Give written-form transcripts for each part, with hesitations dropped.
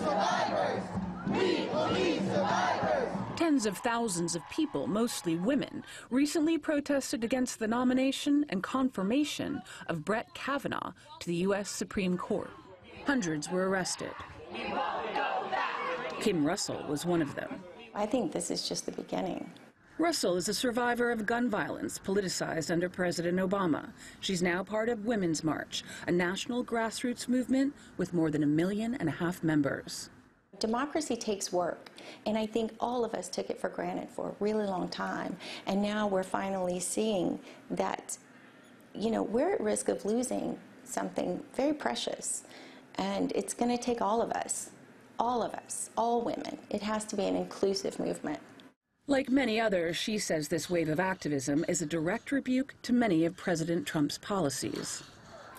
survivors! We believe survivors! Tens of thousands of people, mostly women, recently protested against the nomination and confirmation of Brett Kavanaugh to the U.S. Supreme Court. Hundreds were arrested. Kim Russell was one of them. I think this is just the beginning. Russell is a survivor of gun violence politicized under President Obama. She's now part of Women's March, a national grassroots movement with more than 1.5 million members. Democracy takes work, and I think all of us took it for granted for a really long time. And now we're finally seeing that, we're at risk of losing something very precious. And it's going to take all of us, all women. It has to be an inclusive movement. Like many others, she says this wave of activism is a direct rebuke to many of President Trump's policies.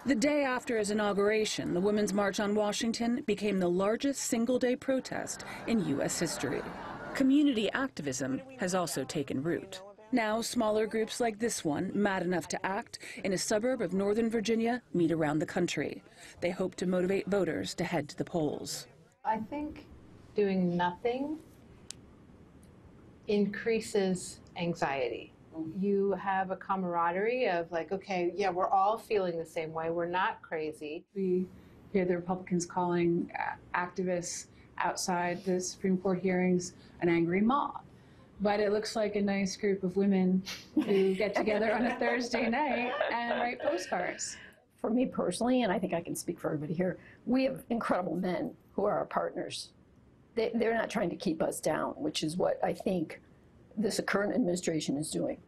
The day after his inauguration, the Women's March on Washington became the largest single-day protest in U.S. history. Community activism has also taken root. Now, smaller groups like this one, mad enough to act, in a suburb of Northern Virginia, meet around the country. They hope to motivate voters to head to the polls. I think doing nothing increases anxiety. You have a camaraderie of like, okay, yeah, we're all feeling the same way. We're not crazy. We hear the Republicans calling activists outside the Supreme Court hearings an angry mob. But it looks like a nice group of women who get together on a Thursday night and write postcards. For me personally, and I think I can speak for everybody here, we have incredible men who are our partners. They're not trying to keep us down, which is what I think this current administration is doing.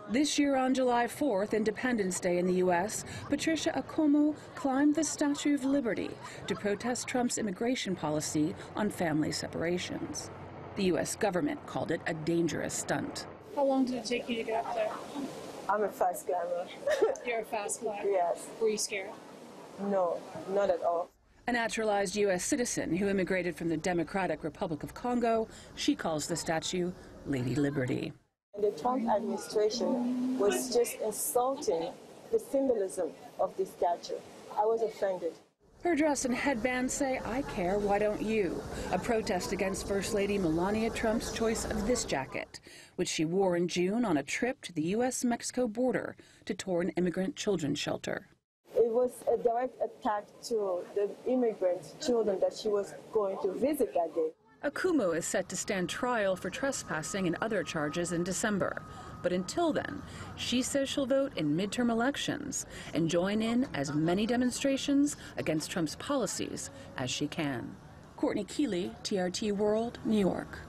This year on July 4th, Independence Day in the U.S., Patricia Akomo climbed the Statue of Liberty to protest Trump's immigration policy on family separations. The U.S. government called it a dangerous stunt. How long did it take you to get up there? I'm a fast climber. You're a fast climber? Yes. Were you scared? No, not at all. A naturalized U.S. citizen who immigrated from the Democratic Republic of Congo, she calls the statue Lady Liberty. The Trump administration was just insulting the symbolism of this statue. I was offended. Her dress and headband say, "I care, why don't you?" A protest against First Lady Melania Trump's choice of this jacket, which she wore in June on a trip to the U.S.-Mexico border to tour an immigrant children's shelter. It was a direct attack to the immigrant children that she was going to visit that day. Akumu is set to stand trial for trespassing and other charges in December. But until then, she says she'll vote in midterm elections and join in as many demonstrations against Trump's policies as she can. Courtney Kealy, TRT World, New York.